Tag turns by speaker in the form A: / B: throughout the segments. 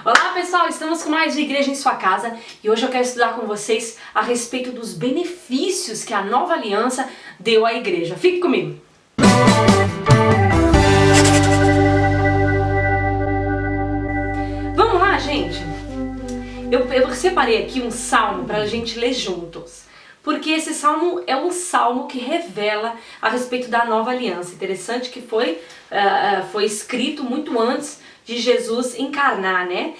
A: Olá pessoal, estamos com mais de Igreja em Sua Casa e hoje eu quero estudar com vocês a respeito dos benefícios que a nova aliança deu à igreja. Fique comigo! Vamos lá, gente? Eu separei aqui um salmo para a gente ler juntos, porque esse salmo é um salmo que revela a respeito da nova aliança. Interessante que foi escrito muito antes de Jesus encarnar, né?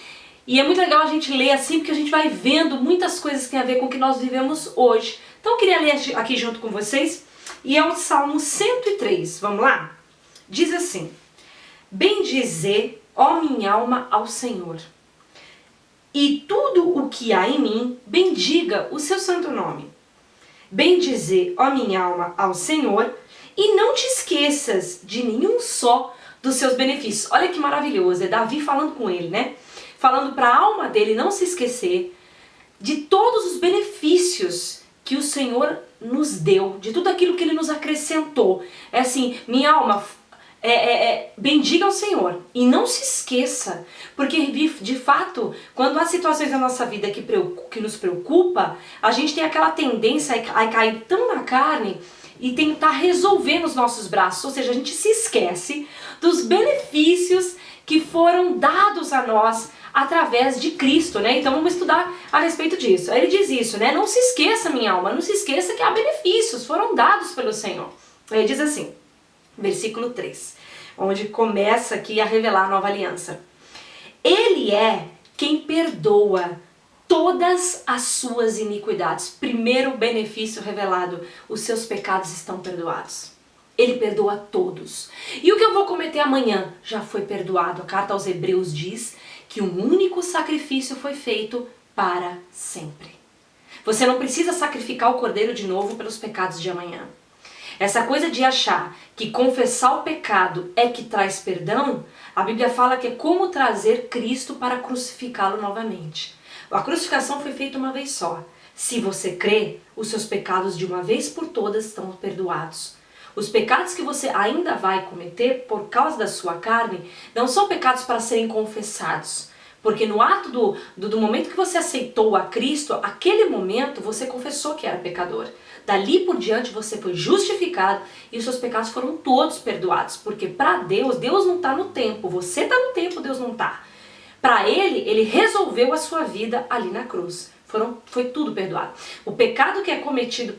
A: E é muito legal a gente ler assim, porque a gente vai vendo muitas coisas que tem a ver com o que nós vivemos hoje. Então eu queria ler aqui junto com vocês, e é o Salmo 103, vamos lá? Diz assim: Bendizer, ó minha alma, ao Senhor, e tudo o que há em mim, bendiga o seu santo nome. Bendizer, ó minha alma, ao Senhor, e não te esqueças de nenhum só dos seus benefícios. Olha que maravilhoso, é Davi falando com ele, né? Falando para a alma dele não se esquecer de todos os benefícios que o Senhor nos deu, de tudo aquilo que Ele nos acrescentou. É assim, minha alma, bendiga ao Senhor e não se esqueça, porque de fato, quando há situações na nossa vida que nos preocupa, a gente tem aquela tendência a cair tão na carne e tentar resolver nos nossos braços, ou seja, a gente se esquece dos benefícios que foram dados a nós através de Cristo, né? Então vamos estudar a respeito disso. Aí ele diz isso, né? Não se esqueça, minha alma, não se esqueça que há benefícios, foram dados pelo Senhor. Aí ele diz assim, versículo 3, onde começa aqui a revelar a nova aliança. Ele é quem perdoa todas as suas iniquidades. Primeiro benefício revelado, os seus pecados estão perdoados. Ele perdoa todos. E o que eu vou cometer amanhã já foi perdoado. A carta aos Hebreus diz que um único sacrifício foi feito para sempre. Você não precisa sacrificar o cordeiro de novo pelos pecados de amanhã. Essa coisa de achar que confessar o pecado é que traz perdão, a Bíblia fala que é como trazer Cristo para crucificá-lo novamente. A crucificação foi feita uma vez só. Se você crê, os seus pecados de uma vez por todas estão perdoados. Os pecados que você ainda vai cometer por causa da sua carne não são pecados para serem confessados. Porque no ato do momento que você aceitou a Cristo, aquele momento você confessou que era pecador. Dali por diante você foi justificado e os seus pecados foram todos perdoados. Porque para Deus, Deus não está no tempo. Você está no tempo, Deus não está. Para Ele resolveu a sua vida ali na cruz. Foi tudo perdoado. O pecado que é cometido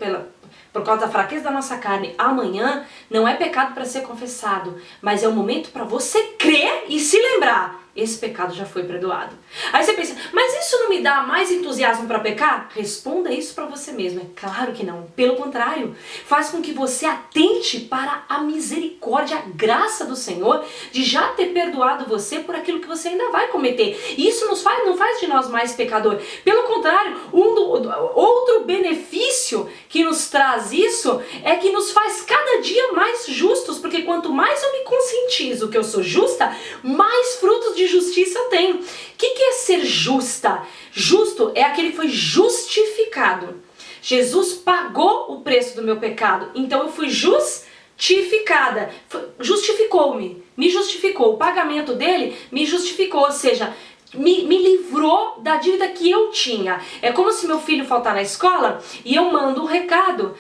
A: por causa da fraqueza da nossa carne amanhã não é pecado para ser confessado, mas é o momento para você crer e se lembrar. Esse pecado já foi perdoado. Aí você pensa, mas isso não me dá mais entusiasmo para pecar? Responda isso para você mesmo. É claro que não. Pelo contrário, faz com que você atente para a misericórdia, a graça do Senhor de já ter perdoado você por aquilo que você ainda vai cometer. E isso não faz de nós mais pecador. Pelo contrário, outro benefício que nos traz isso é que nos faz cada dia mais justos, porque quanto mais eu me conscientizo que eu sou justa, mais frutos de justiça eu tenho. O que é ser justa? Justo é aquele que foi justificado. Jesus pagou o preço do meu pecado, então eu fui justificada. Justificou-me, me justificou. O pagamento dele me justificou, ou seja, me livrou da dívida que eu tinha. É como se meu filho faltar na escola e eu mando um recado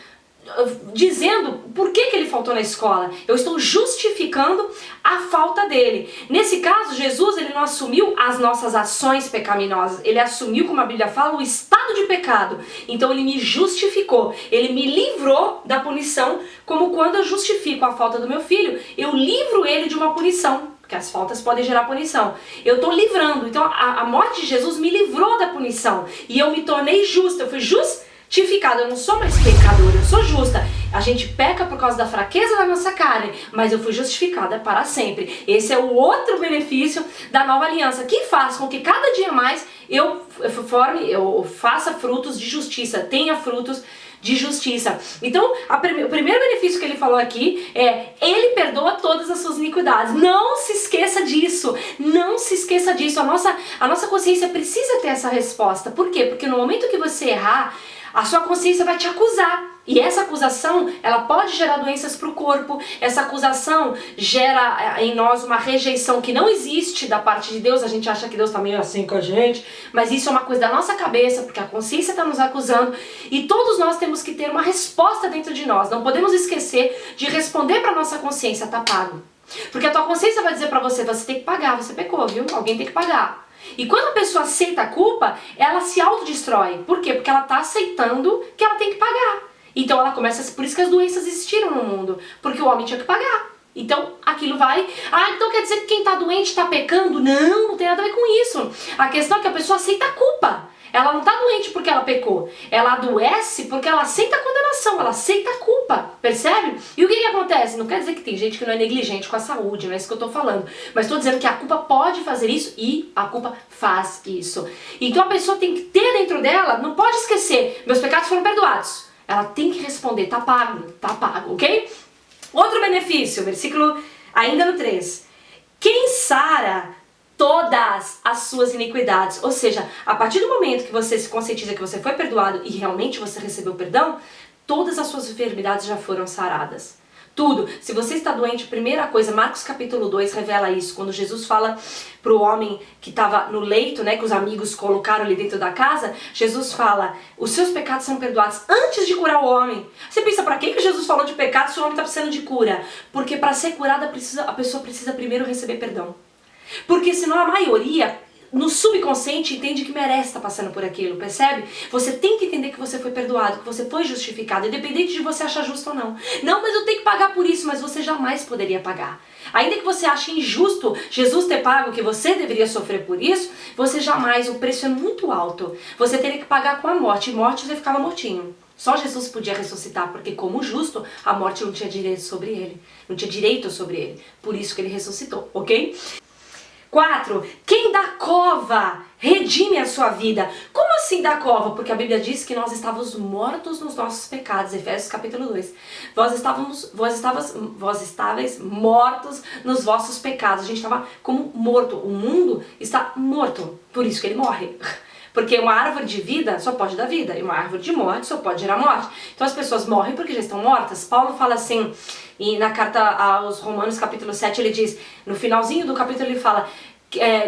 A: dizendo por que ele faltou na escola. Eu estou justificando a falta dele. Nesse caso, Jesus ele não assumiu as nossas ações pecaminosas. Ele assumiu, como a Bíblia fala, o estado de pecado. Então ele me justificou. Ele me livrou da punição, como quando eu justifico a falta do meu filho, eu livro ele de uma punição. Porque as faltas podem gerar punição. Eu estou livrando. Então a morte de Jesus me livrou da punição. E eu me tornei justa. Eu fui justificada. Eu não sou mais pecadora. Eu sou justa. A gente peca por causa da fraqueza da nossa carne. Mas eu fui justificada para sempre. Esse é o outro benefício da nova aliança. Que faz com que cada dia mais eu faça frutos de justiça. Tenha frutos de justiça. Então, o primeiro benefício que ele falou aqui é: ele perdoa todas as suas iniquidades. Não se esqueça disso. Não se esqueça disso. A nossa consciência precisa ter essa resposta. Por quê? Porque no momento que você errar, a sua consciência vai te acusar. E essa acusação, ela pode gerar doenças para o corpo, essa acusação gera em nós uma rejeição que não existe da parte de Deus, a gente acha que Deus está meio assim com a gente, mas isso é uma coisa da nossa cabeça, porque a consciência está nos acusando, e todos nós temos que ter uma resposta dentro de nós, não podemos esquecer de responder para a nossa consciência, tá pago. Porque a tua consciência vai dizer para você, você tem que pagar, você pecou, viu? Alguém tem que pagar. E quando a pessoa aceita a culpa, ela se autodestrói. Por quê? Porque ela está aceitando que ela tem que pagar. Então ela começa, por isso que as doenças existiram no mundo, porque o homem tinha que pagar. Então aquilo vai, então quer dizer que quem está doente está pecando? Não, não tem nada a ver com isso. A questão é que a pessoa aceita a culpa. Ela não está doente porque ela pecou, ela adoece porque ela aceita a condenação, ela aceita a culpa, percebe? E o que acontece? Não quer dizer que tem gente que não é negligente com a saúde, não é isso que eu estou falando, mas estou dizendo que a culpa pode fazer isso e a culpa faz isso. Então a pessoa tem que ter dentro dela, não pode esquecer, meus pecados foram perdoados. Ela tem que responder, tá pago, ok? Outro benefício, versículo ainda no 3. Quem sara todas as suas iniquidades, ou seja, a partir do momento que você se conscientiza que você foi perdoado e realmente você recebeu perdão, todas as suas enfermidades já foram saradas. Tudo. Se você está doente, a primeira coisa, Marcos capítulo 2 revela isso, quando Jesus fala para o homem que estava no leito, né, que os amigos colocaram ali dentro da casa, Jesus fala, os seus pecados são perdoados antes de curar o homem. Você pensa, para que Jesus falou de pecado se o homem está precisando de cura? Porque para ser curada a pessoa precisa primeiro receber perdão. Porque senão a maioria, no subconsciente, entende que merece estar passando por aquilo, percebe? Você tem que entender que você foi perdoado, que você foi justificado, independente de você achar justo ou não. Não, mas eu tenho que pagar por isso, mas você jamais poderia pagar. Ainda que você ache injusto Jesus ter pago que você deveria sofrer por isso, você jamais, o preço é muito alto. Você teria que pagar com a morte, e morte você ficava mortinho. Só Jesus podia ressuscitar, porque como justo, a morte não tinha direito sobre ele. Não tinha direito sobre ele. Por isso que ele ressuscitou, ok? 4. Quem da cova redime a sua vida. Como assim da cova? Porque a Bíblia diz que nós estávamos mortos nos nossos pecados. Efésios capítulo 2. Vós estáveis mortos nos vossos pecados. A gente estava como morto. O mundo está morto. Por isso que ele morre. Porque uma árvore de vida só pode dar vida, e uma árvore de morte só pode gerar morte. Então as pessoas morrem porque já estão mortas. Paulo fala assim, e na carta aos Romanos capítulo 7 ele diz, no finalzinho do capítulo ele fala,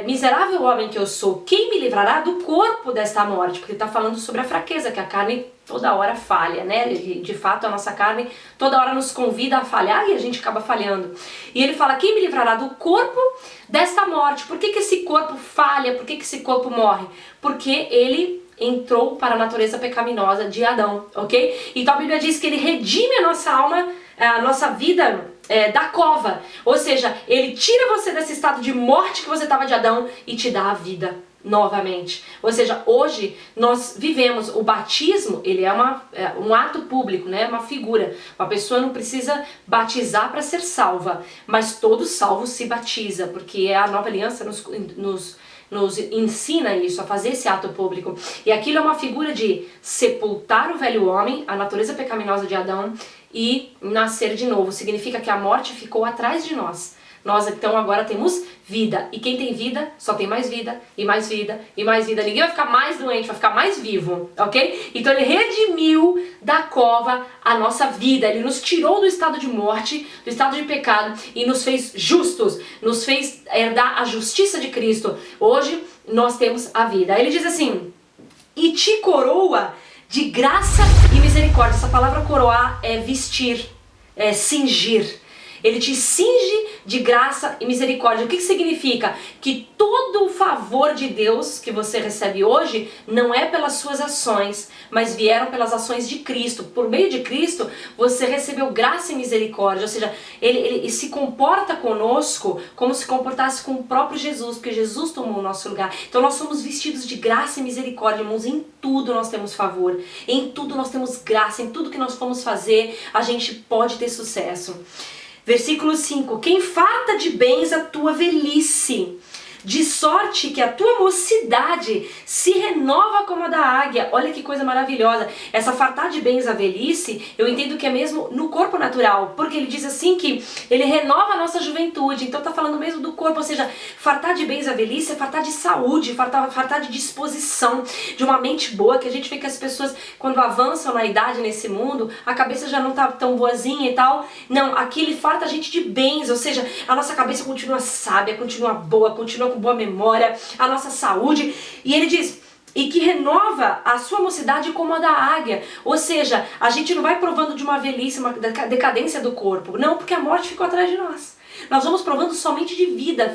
A: miserável homem que eu sou, quem me livrará do corpo desta morte? Porque ele está falando sobre a fraqueza, que a carne toda hora falha, né? De fato a nossa carne toda hora nos convida a falhar e a gente acaba falhando. E ele fala, quem me livrará do corpo desta morte? Por que esse corpo falha? Por que esse corpo morre? Porque ele entrou para a natureza pecaminosa de Adão, ok? Então a Bíblia diz que ele redime a nossa alma, a nossa vida da cova. Ou seja, ele tira você desse estado de morte que você estava de Adão e te dá a vida novamente. Ou seja, hoje nós vivemos o batismo, ele é um ato público, né? Uma figura. Uma pessoa não precisa batizar para ser salva, mas todo salvo se batiza, porque a nova aliança nos ensina isso, a fazer esse ato público. E aquilo é uma figura de sepultar o velho homem, a natureza pecaminosa de Adão, e nascer de novo. Significa que a morte ficou atrás de nós. Nós então agora temos vida. E quem tem vida, só tem mais vida, e mais vida, e mais vida. Ninguém vai ficar mais doente, vai ficar mais vivo, ok? Então ele redimiu da cova a nossa vida. Ele nos tirou do estado de morte, do estado de pecado, e nos fez justos, nos fez herdar a justiça de Cristo. Hoje nós temos a vida. Aí ele diz assim, e te coroa de graça e misericórdia. Essa palavra coroar é vestir, é cingir. Ele te cinge de graça e misericórdia. O que significa? Que todo o favor de Deus que você recebe hoje não é pelas suas ações, mas vieram pelas ações de Cristo. Por meio de Cristo, você recebeu graça e misericórdia. Ou seja, ele se comporta conosco como se comportasse com o próprio Jesus, porque Jesus tomou o nosso lugar. Então nós somos vestidos de graça e misericórdia, irmãos. Em tudo nós temos favor, em tudo nós temos graça, em tudo que nós formos fazer, a gente pode ter sucesso. Versículo 5, quem farta de bens a tua velhice, de sorte que a tua mocidade se renova como a da águia. Olha que coisa maravilhosa. Essa fartar de bens a velhice, eu entendo que é mesmo no corpo natural, porque ele diz assim que ele renova a nossa juventude. Então tá falando mesmo do corpo, ou seja, fartar de bens a velhice é fartar de saúde, fartar de disposição, de uma mente boa, que a gente vê que as pessoas, quando avançam na idade nesse mundo, a cabeça já não tá tão boazinha e tal. Não, aqui ele farta a gente de bens, ou seja, a nossa cabeça continua sábia, continua boa, continua com boa memória, a nossa saúde. E ele diz, e que renova a sua mocidade como a da águia. Ou seja, a gente não vai provando de uma velhice, uma decadência do corpo. Não, porque a morte ficou atrás de nós. Nós vamos provando somente de vida,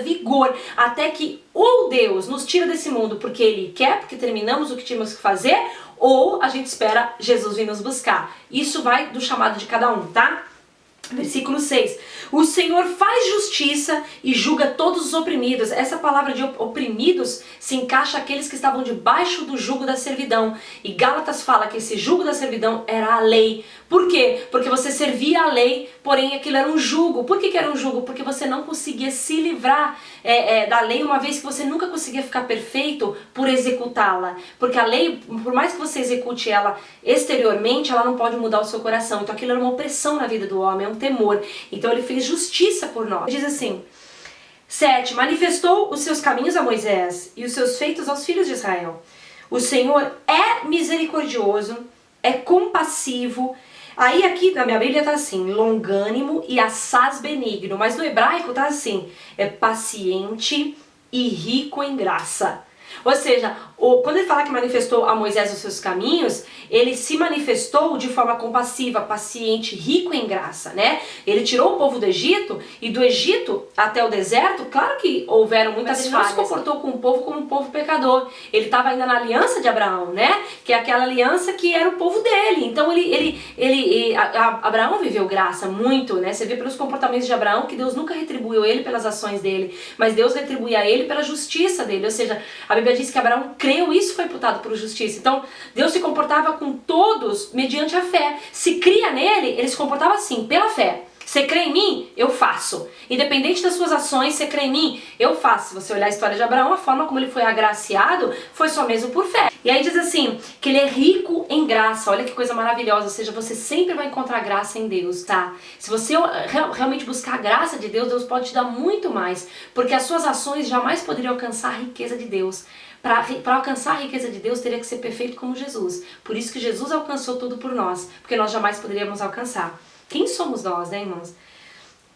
A: vigor, até que ou Deus nos tira desse mundo porque Ele quer, porque terminamos o que tínhamos que fazer, ou a gente espera Jesus vir nos buscar. Isso vai do chamado de cada um, tá? Versículo 6. O Senhor faz justiça e julga todos os oprimidos. Essa palavra de oprimidos se encaixa aqueles que estavam debaixo do jugo da servidão. E Gálatas fala que esse jugo da servidão era a lei. Por quê? Porque você servia a lei, porém aquilo era um jugo. Por que era um jugo? Porque você não conseguia se livrar da lei, uma vez que você nunca conseguia ficar perfeito por executá-la. Porque a lei, por mais que você execute ela exteriormente, ela não pode mudar o seu coração. Então aquilo era uma opressão na vida do homem, é um temor. Então ele fez justiça por nós. Diz assim, 7. Manifestou os seus caminhos a Moisés e os seus feitos aos filhos de Israel. O Senhor é misericordioso, é compassivo. Aí aqui na minha Bíblia tá assim, longânimo e assaz benigno. Mas no hebraico tá assim, é paciente e rico em graça. Ou seja, quando ele fala que manifestou a Moisés os seus caminhos, ele se manifestou de forma compassiva, paciente, rico em graça, né? Ele tirou o povo do Egito, e do Egito até o deserto, claro que houveram muitas falhas. Ele não se comportou com o povo como um povo pecador. Ele estava ainda na aliança de Abraão, né? Que é aquela aliança que era o povo dele. Então Abraão viveu graça muito, né? Você vê pelos comportamentos de Abraão que Deus nunca retribuiu ele pelas ações dele, mas Deus retribuía ele pela justiça dele. Ou seja, a Bíblia diz que Abraão creu e isso foi imputado por justiça. Então, Deus se comportava com todos mediante a fé. Se cria nele, ele se comportava assim, pela fé. Você crê em mim? Eu faço. Independente das suas ações, você crê em mim? Eu faço. Se você olhar a história de Abraão, a forma como ele foi agraciado foi só mesmo por fé. E aí diz assim, que ele é rico em graça. Olha que coisa maravilhosa. Ou seja, você sempre vai encontrar graça em Deus, tá? Se você realmente buscar a graça de Deus, Deus pode te dar muito mais. Porque as suas ações jamais poderiam alcançar a riqueza de Deus. Para alcançar a riqueza de Deus, teria que ser perfeito como Jesus. Por isso que Jesus alcançou tudo por nós. Porque nós jamais poderíamos alcançar. Quem somos nós, né, irmãos?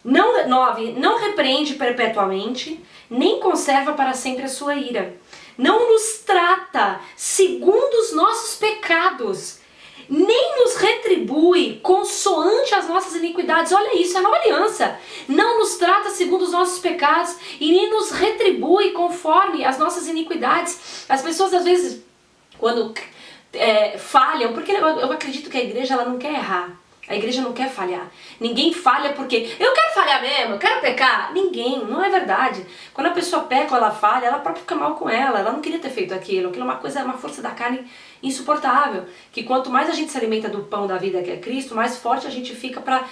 A: 9. Não repreende perpetuamente, nem conserva para sempre a sua ira. Não nos trata segundo os nossos pecados, nem nos retribui consoante as nossas iniquidades. Olha isso, é a nova aliança. Não nos trata segundo os nossos pecados e nem nos retribui conforme as nossas iniquidades. As pessoas às vezes, quando falham, porque eu acredito que a igreja ela não quer errar. A igreja não quer falhar. Ninguém falha porque eu quero falhar mesmo, eu quero pecar. Ninguém, não é verdade. Quando a pessoa peca ou ela falha, ela própria fica mal com ela. Ela não queria ter feito aquilo. Aquilo é uma coisa, uma força da carne insuportável. Que quanto mais a gente se alimenta do pão da vida que é Cristo, mais forte a gente fica para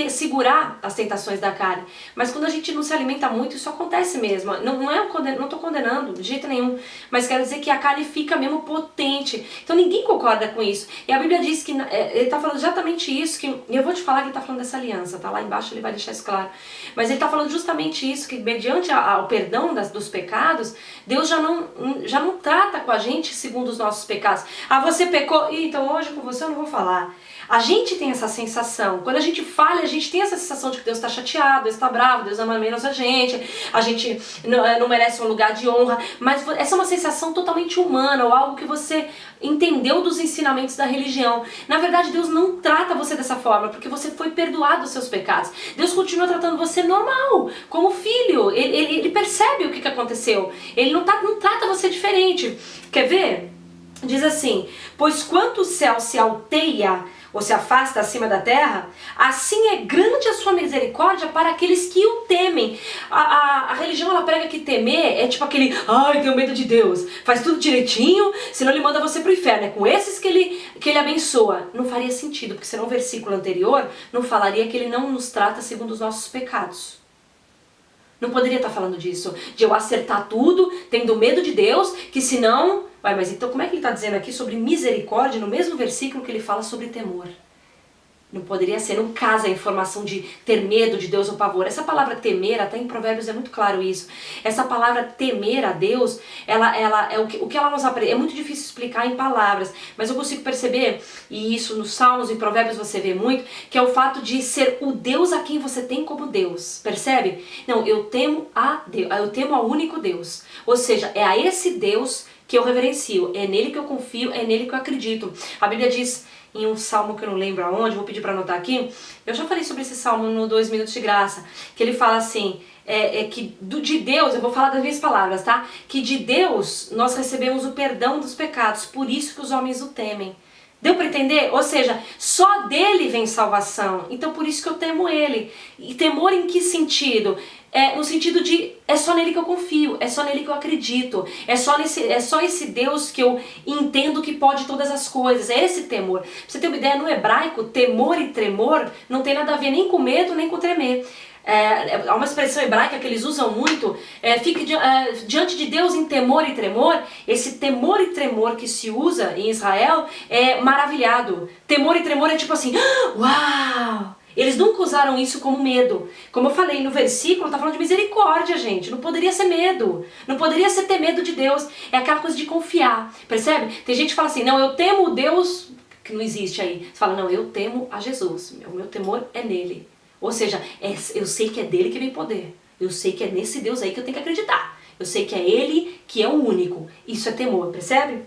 A: segurar as tentações da carne. Mas quando a gente não se alimenta muito, isso acontece mesmo. Não estou condenando de jeito nenhum. Mas quero dizer que a carne fica mesmo potente. Então ninguém concorda com isso. E a Bíblia diz que ele está falando exatamente isso. E eu vou te falar que ele está falando dessa aliança, tá? Lá embaixo ele vai deixar isso claro. Mas ele está falando justamente isso, que mediante o perdão dos pecados, Deus já não trata com a gente segundo os nossos pecados. Ah, você pecou? Então hoje com você eu não vou falar. A gente tem essa sensação, quando a gente falha, a gente tem essa sensação de que Deus está chateado, Deus está bravo, Deus ama menos a gente não merece um lugar de honra, mas essa é uma sensação totalmente humana, ou algo que você entendeu dos ensinamentos da religião. Na verdade, Deus não trata você dessa forma, porque você foi perdoado dos seus pecados. Deus continua tratando você normal, como filho, ele percebe o que aconteceu, ele não trata você diferente. Quer ver? Diz assim, pois quanto o céu se alteia, ou se afasta acima da terra, assim é grande a sua misericórdia para aqueles que o temem. A religião ela prega que temer é tipo aquele, ai, tenho medo de Deus, faz tudo direitinho, senão ele manda você pro inferno. É com esses que ele abençoa. Não faria sentido, porque senão o versículo anterior não falaria que ele não nos trata segundo os nossos pecados. Não poderia estar falando disso, de eu acertar tudo, tendo medo de Deus, que senão... Mas então como é que ele está dizendo aqui sobre misericórdia, no mesmo versículo que ele fala sobre temor? Não poderia ser, não casa a informação de ter medo de Deus ou pavor. Essa palavra temer, até em Provérbios é muito claro isso. Essa palavra temer a Deus, ela é o que ela nos aprende. É muito difícil explicar em palavras, mas eu consigo perceber, e isso nos Salmos e Provérbios você vê muito, que é o fato de ser o Deus a quem você tem como Deus. Percebe? Não, eu temo a Deus, eu temo ao único Deus. Ou seja, é a esse Deus que eu reverencio, é nele que eu confio, é nele que eu acredito. A Bíblia diz em um salmo que eu não lembro aonde, vou pedir para anotar aqui, eu já falei sobre esse salmo no 2 Minutos de Graça, que ele fala assim, de Deus, eu vou falar das minhas palavras, tá? Que de Deus nós recebemos o perdão dos pecados, por isso que os homens o temem. Deu para entender? Ou seja, só dele vem salvação, então por isso que eu temo ele. E temor em que sentido? No sentido de, é só nele que eu confio, é só nele que eu acredito, é só esse Deus que eu entendo que pode todas as coisas, é esse temor. Pra você ter uma ideia, no hebraico, temor e tremor não tem nada a ver nem com medo, nem com tremer. Há uma expressão hebraica que eles usam muito, fique diante de Deus em temor e tremor. Esse temor e tremor que se usa em Israel é maravilhado. Temor e tremor é tipo assim, uau! Eles nunca usaram isso como medo. Como eu falei no versículo, está falando de misericórdia, gente. Não poderia ser medo. Não poderia ser ter medo de Deus. É aquela coisa de confiar. Percebe? Tem gente que fala assim, não, eu temo o Deus que não existe aí. Você fala, não, eu temo a Jesus. O meu temor é nele. Ou seja, eu sei que é dele que vem poder. Eu sei que é nesse Deus aí que eu tenho que acreditar. Eu sei que é ele que é o único. Isso é temor, percebe?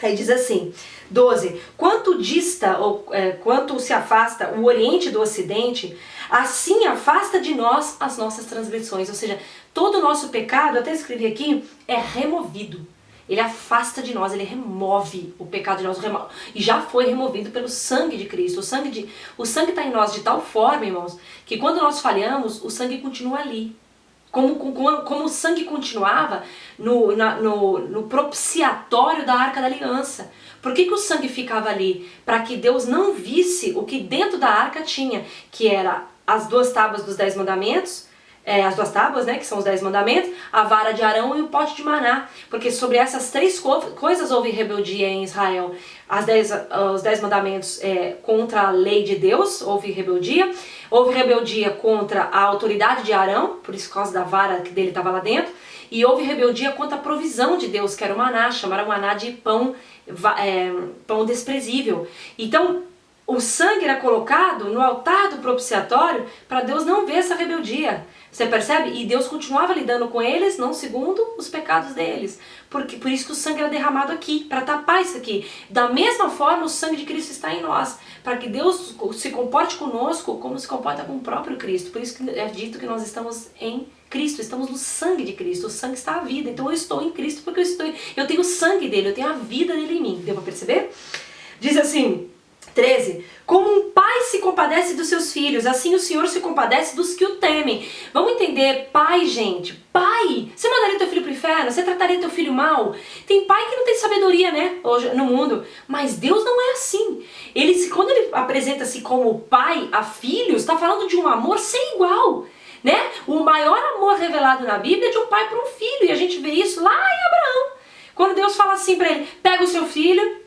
A: Aí diz assim, 12, quanto dista, ou quanto se afasta o Oriente do Ocidente, assim afasta de nós as nossas transgressões. Ou seja, todo o nosso pecado, até escrevi aqui, é removido. Ele afasta de nós, ele remove o pecado de nós, e já foi removido pelo sangue de Cristo. O sangue está em nós de tal forma, irmãos, que quando nós falhamos, o sangue continua ali. Como o sangue continuava no propiciatório da Arca da Aliança. Por que o sangue ficava ali? Para que Deus não visse o que dentro da arca tinha, que era as 2 tábuas dos 10 mandamentos, as 2 tábuas, né, que são os 10 mandamentos, a vara de Arão e o pote de maná. Porque sobre essas 3 coisas houve rebeldia em Israel. Os 10 mandamentos contra a lei de Deus, houve rebeldia. Houve rebeldia contra a autoridade de Arão, por isso por causa da vara que dele estava lá dentro. E houve rebeldia contra a provisão de Deus, que era o maná, chamaram o maná de pão desprezível. Então, o sangue era colocado no altar do propiciatório para Deus não ver essa rebeldia. Você percebe? E Deus continuava lidando com eles, não segundo os pecados deles. Por isso que o sangue era derramado aqui, para tapar isso aqui. Da mesma forma, o sangue de Cristo está em nós, para que Deus se comporte conosco como se comporta com o próprio Cristo. Por isso que é dito que nós estamos em Cristo, estamos no sangue de Cristo. O sangue está a vida, então eu estou em Cristo porque eu tenho o sangue dele, eu tenho a vida dele em mim. Deu para perceber? Diz assim, 13. Como um pai se compadece dos seus filhos, assim o Senhor se compadece dos que o temem. Vamos entender, pai, gente. Pai, você mandaria teu filho pro inferno? Você trataria teu filho mal? Tem pai que não tem sabedoria, né, hoje no mundo. Mas Deus não é assim. Quando ele apresenta-se como pai a filhos, está falando de um amor sem igual. Né? O maior amor revelado na Bíblia é de um pai para um filho. E a gente vê isso lá em Abraão. Quando Deus fala assim para ele, pega o seu filho,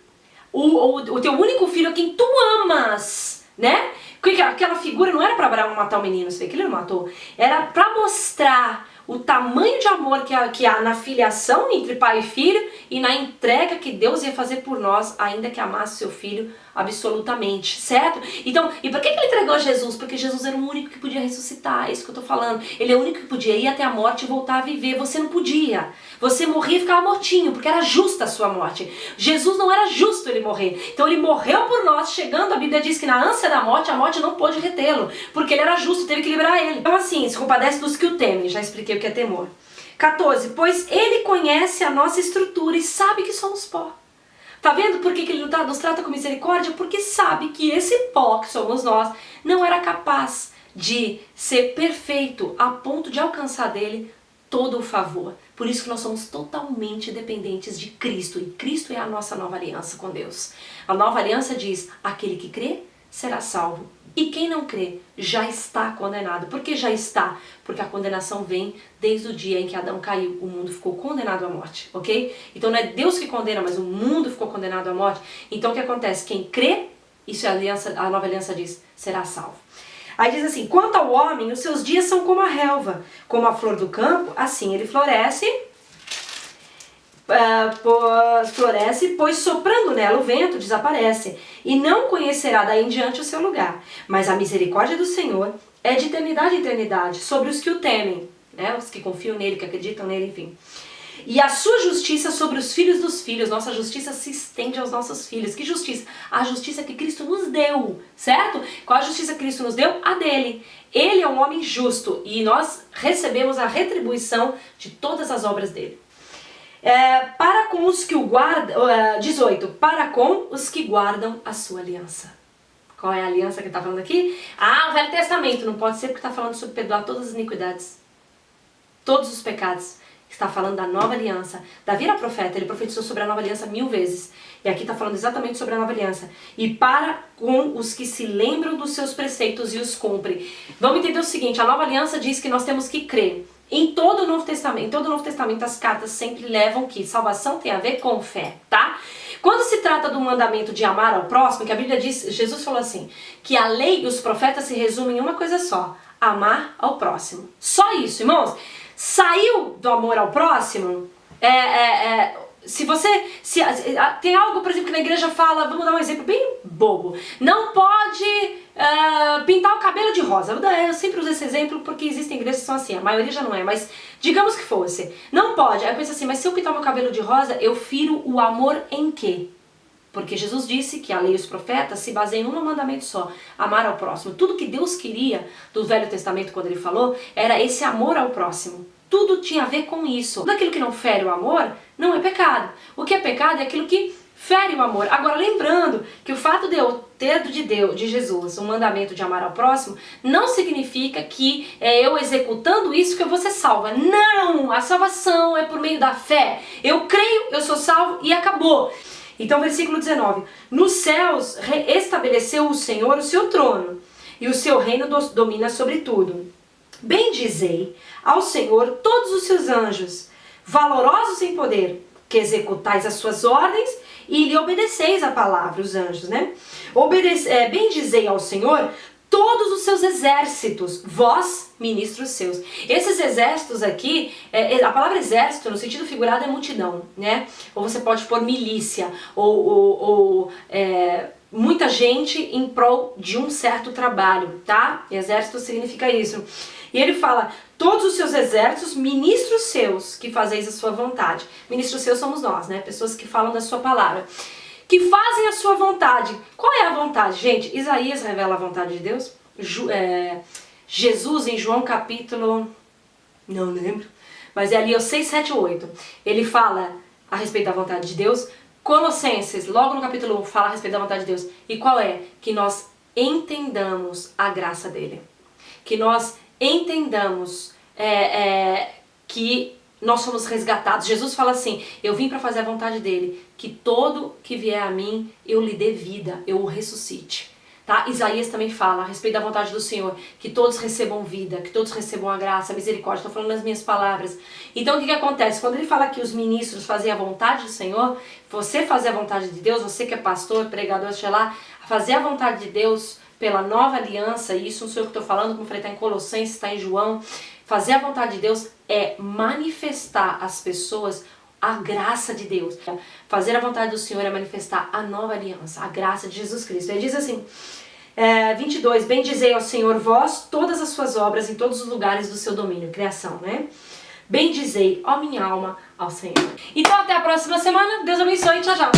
A: o teu único filho a quem tu amas, né? Aquela figura não era para Abraão matar o menino, você vê que ele não matou. Era para mostrar o tamanho de amor que há na filiação entre pai e filho e na entrega que Deus ia fazer por nós, ainda que amasse seu filho absolutamente, certo? Então, e por que ele entregou Jesus? Porque Jesus era o único que podia ressuscitar, é isso que eu tô falando. Ele é o único que podia ir até a morte e voltar a viver. Você não podia. Você morria e ficava mortinho, porque era justa a sua morte. Jesus não era justo ele morrer. Então ele morreu por nós, chegando, a Bíblia diz que na ânsia da morte, a morte não pôde retê-lo, porque ele era justo, teve que liberar ele. Então assim, se compadece dos que o temem, já expliquei o que é temor. 14. Pois ele conhece a nossa estrutura e sabe que somos pó. Tá vendo por que ele nos trata com misericórdia? Porque sabe que esse pó que somos nós não era capaz de ser perfeito a ponto de alcançar dele todo o favor. Por isso que nós somos totalmente dependentes de Cristo. E Cristo é a nossa nova aliança com Deus. A nova aliança diz, aquele que crê será salvo E quem não crê já está condenado. Por que já está? Porque a condenação vem desde o dia em que Adão caiu. O mundo ficou condenado à morte, ok? Então não é Deus que condena, mas o mundo ficou condenado à morte. Então o que acontece? Quem crê, isso é a nova aliança diz, será salvo. Aí diz assim, quanto ao homem, os seus dias são como a relva, como a flor do campo, assim ele floresce, pois soprando nela o vento desaparece, e não conhecerá daí em diante o seu lugar. Mas a misericórdia do Senhor é de eternidade em eternidade, sobre os que o temem, né? Os que confiam nele, que acreditam nele, enfim. E a sua justiça sobre os filhos dos filhos. Nossa justiça se estende aos nossos filhos. Que justiça? A justiça que Cristo nos deu, certo? Qual a justiça que Cristo nos deu? A dele. Ele é um homem justo e nós recebemos a retribuição de todas as obras dele. Para com os que o guardam, 18, para com os que guardam a sua aliança. Qual é a aliança que ele está falando aqui? O Velho Testamento, não pode ser porque está falando sobre perdoar todas as iniquidades, todos os pecados. Está falando da nova aliança. Davi era profeta, ele profetizou sobre a nova aliança 1000 vezes. E aqui está falando exatamente sobre a nova aliança. E para com os que se lembram dos seus preceitos e os cumprem. Vamos entender o seguinte, a nova aliança diz que nós temos que crer. Em todo o Novo Testamento, as cartas sempre levam que salvação tem a ver com fé, tá? Quando se trata do mandamento de amar ao próximo, que a Bíblia diz, Jesus falou assim, que a lei e os profetas se resumem em uma coisa só, amar ao próximo. Só isso, irmãos. Saiu do amor ao próximo, tem algo, por exemplo, que na igreja fala, vamos dar um exemplo bem bobo, não pode pintar o cabelo de rosa. Eu sempre uso esse exemplo porque existem igrejas que são assim, a maioria já não é, mas digamos que fosse, não pode. Aí eu penso assim, mas se eu pintar meu cabelo de rosa, eu firo o amor em quê? Porque Jesus disse que a lei e os profetas se baseiam em um mandamento só, amar ao próximo. Tudo que Deus queria do Velho Testamento, quando ele falou, era esse amor ao próximo. Tudo tinha a ver com isso. Tudo aquilo que não fere o amor não é pecado. O que é pecado é aquilo que fere o amor. Agora, lembrando que o fato de eu ter de Jesus um mandamento de amar ao próximo, não significa que eu executando isso que eu vou ser salva. Não! A salvação é por meio da fé. Eu creio, eu sou salvo e acabou. Então, versículo 19. Nos céus estabeleceu o Senhor o seu trono, e o seu reino domina sobre tudo. Bendizei ao Senhor todos os seus anjos, valorosos em poder, que executais as suas ordens e lhe obedeceis a palavra, os anjos, né? Bendizei ao Senhor todos os seus exércitos, vós, ministros seus. Esses exércitos aqui, a palavra exército, no sentido figurado, é multidão, né? Ou você pode pôr milícia, ou muita gente em prol de um certo trabalho, tá? Exército significa isso. E ele fala, todos os seus exércitos, ministros seus, que fazeis a sua vontade. Ministros seus somos nós, né? Pessoas que falam da sua palavra. Que fazem a sua vontade. Qual é a vontade? Gente, Isaías revela a vontade de Deus. Jesus em João capítulo, não lembro, mas é ali o 6, 7 ou 8. Ele fala a respeito da vontade de Deus. Colossenses, logo no capítulo 1, fala a respeito da vontade de Deus. E qual é? Que nós entendamos a graça dele. Que nós entendamos que nós somos resgatados. Jesus fala assim, eu vim para fazer a vontade dele, que todo que vier a mim, eu lhe dê vida, eu o ressuscite. Tá? Isaías também fala a respeito da vontade do Senhor, que todos recebam vida, que todos recebam a graça, a misericórdia. Estou falando nas minhas palavras. Então o que acontece? Quando ele fala que os ministros fazem a vontade do Senhor, você fazer a vontade de Deus, você que é pastor, pregador, sei lá, fazer a vontade de Deus pela nova aliança, e isso não sou eu que estou falando, como eu falei, está em Colossenses, está em João. Fazer a vontade de Deus é manifestar às pessoas a graça de Deus. Fazer a vontade do Senhor é manifestar a nova aliança, a graça de Jesus Cristo. Ele diz assim, 22, bendizei ao Senhor vós todas as suas obras em todos os lugares do seu domínio, criação, né? Bendizei, ó minha alma, ao Senhor. Então até a próxima semana, Deus abençoe, tchau, tchau.